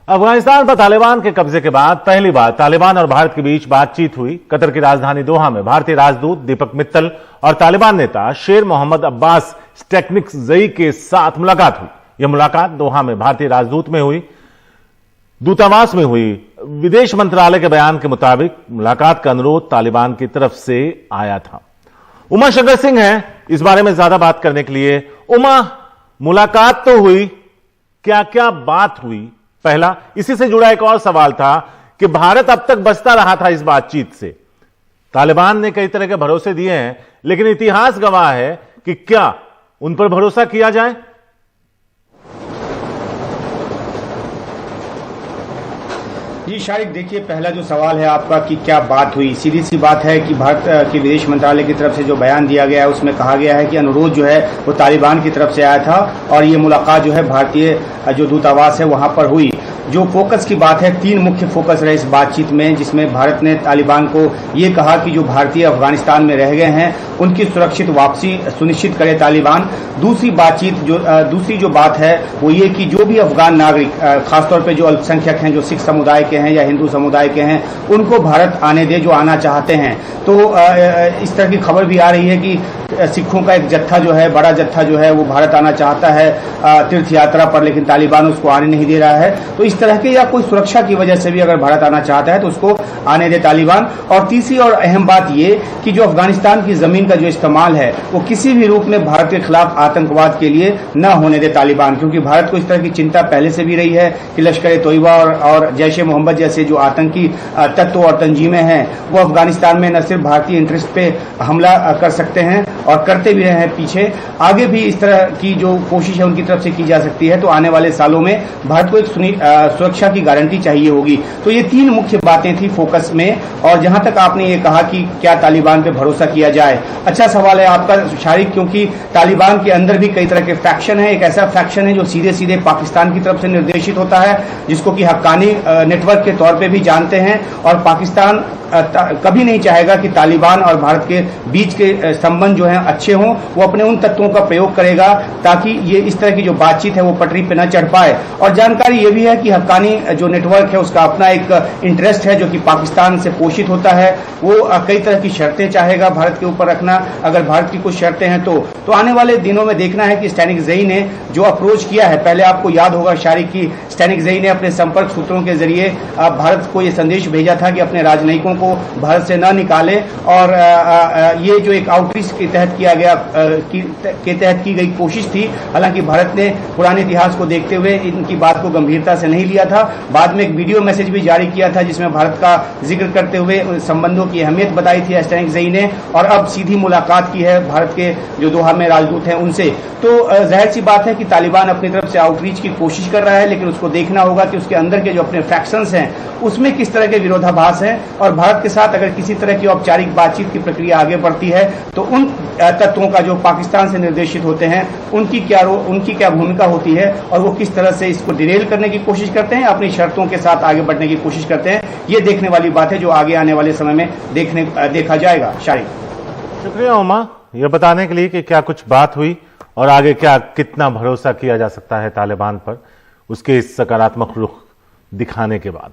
अफगानिस्तान पर तालिबान के कब्जे के बाद पहली बार तालिबान और भारत के बीच बातचीत हुई। कतर की राजधानी दोहा में भारतीय राजदूत दीपक मित्तल और तालिबान नेता शेर मोहम्मद अब्बास स्टेकनिकज़ई के साथ मुलाकात हुई। यह मुलाकात दोहा में भारतीय राजदूत में हुई, दूतावास में हुई। विदेश मंत्रालय के बयान के मुताबिक मुलाकात का अनुरोध तालिबान की तरफ से आया था। उमा शंकर सिंह हैं इस बारे में ज्यादा बात करने के लिए। उमा, मुलाकात तो हुई, क्या क्या बात हुई? पहला, इसी से जुड़ा एक और सवाल था कि भारत अब तक बचता रहा था इस बातचीत से। तालिबान ने कई तरह के भरोसे दिए हैं, लेकिन इतिहास गवाह है कि क्या उन पर भरोसा किया जाए? जी शारिक, देखिए, पहला जो सवाल है आपका कि क्या बात हुई, सीधी सी बात है कि भारत के विदेश मंत्रालय की तरफ से जो बयान दिया गया है उसमें कहा गया है कि अनुरोध जो है वो तालिबान की तरफ से आया था और ये मुलाकात जो है भारतीय जो दूतावास है वहां पर हुई। जो फोकस की बात है, 3 मुख्य फोकस रहे इस बातचीत में, जिसमें भारत ने तालिबान को ये कहा कि जो भारतीय अफगानिस्तान में रह गए हैं उनकी सुरक्षित वापसी सुनिश्चित करे तालिबान। दूसरी जो बात है वो ये कि जो भी अफगान नागरिक, खासतौर पे जो अल्पसंख्यक हैं, जो सिख समुदाय के हैं या हिंदू समुदाय के हैं, उनको भारत आने दे, जो आना चाहते हैं। तो इस तरह की खबर भी आ रही है कि सिखों का एक जत्था जो है, बड़ा जत्था जो है, वो भारत आना चाहता है तीर्थ यात्रा पर, लेकिन तालिबान उसको आने नहीं दे रहा है। तो इस तरह के या कोई सुरक्षा की वजह से भी अगर भारत आना चाहता है तो उसको आने दे तालिबान। और तीसरी और अहम बात ये कि जो अफगानिस्तान की जमीन का जो इस्तेमाल है वो किसी भी रूप में भारत के खिलाफ आतंकवाद के लिए न होने दे तालिबान, क्योंकि भारत को इस तरह की चिंता पहले से भी रही है कि लश्कर-ए-तोयबा और जैश-ए-मोहम्मद जैसे जो आतंकी तत्व और तंजीमें हैं वो अफगानिस्तान में न सिर्फ भारतीय इंटरेस्ट पे हमला कर सकते हैं और करते भी रहे हैं पीछे, आगे भी इस तरह की जो कोशिश है उनकी तरफ से की जा सकती है। तो आने वाले सालों में भारत को एक सुरक्षा की गारंटी चाहिए होगी। तो ये 3 मुख्य बातें थी फोकस में। और जहां तक आपने ये कहा कि क्या तालिबान पे भरोसा किया जाए, अच्छा सवाल है आपका शारिक, क्योंकि तालिबान के अंदर भी कई तरह के फैक्शन है। एक ऐसा फैक्शन है जो सीधे सीधे पाकिस्तान की तरफ से निर्देशित होता है, जिसको कि हक्कानी नेटवर्क के तौर पे भी जानते हैं, और पाकिस्तान कभी नहीं चाहेगा कि तालिबान और भारत के बीच के संबंध जो हैं अच्छे हों। वो अपने उन तत्वों का प्रयोग करेगा ताकि ये इस तरह की जो बातचीत है वो पटरी पे न चढ़ पाए। और जानकारी ये भी है कि हक्कानी जो नेटवर्क है उसका अपना एक इंटरेस्ट है जो कि पाकिस्तान से पोषित होता है। वो कई तरह की शर्तें चाहेगा भारत के ऊपर रखना, अगर भारत की कुछ शर्तें हैं तो आने वाले दिनों में देखना है कि स्टेकनिकज़ई ने जो अप्रोच किया है, पहले आपको याद होगा शारिक की स्टेकनिकज़ई ने अपने संपर्क सूत्रों के जरिए भारत को ये संदेश भेजा था कि अपने राजनयिकों को भारत से न निकाले। और ये जो एक आउटरीच के तहत किया गया के तहत की गई कोशिश थी, हालांकि भारत ने पुराने इतिहास को देखते हुए इनकी बात को गंभीरता से नहीं लिया था। बाद में एक वीडियो मैसेज भी जारी किया था जिसमें भारत का जिक्र करते हुए संबंधों की अहमियत बताई थी स्टेकनिकज़ई ने, और अब सीधी मुलाकात की है भारत के जो दोहा में राजदूत हैं उनसे। तो जाहिर सी बात है कि तालिबान अपनी तरफ से आउटरीच की कोशिश कर रहा है, लेकिन उसको देखना होगा कि उसके अंदर के जो अपने फैक्शंस हैं उसमें किस तरह के विरोधाभास हैं, और भारत के साथ अगर किसी तरह की औपचारिक बातचीत की प्रक्रिया आगे बढ़ती है तो उन तत्वों का जो पाकिस्तान से निर्देशित होते हैं उनकी क्या भूमिका होती है, और वो किस तरह से इसको डिरेल करने की कोशिश करते हैं, अपनी शर्तों के साथ आगे बढ़ने की कोशिश करते हैं। ये देखने वाली बात है जो आगे आने वाले समय में देखा जाएगा। शारिक, शुक्रिया उमा, यह बताने के लिए कि क्या कुछ बात हुई और आगे क्या कितना भरोसा किया जा सकता है तालिबान पर, उसके इस सकारात्मक रुख दिखाने के बाद।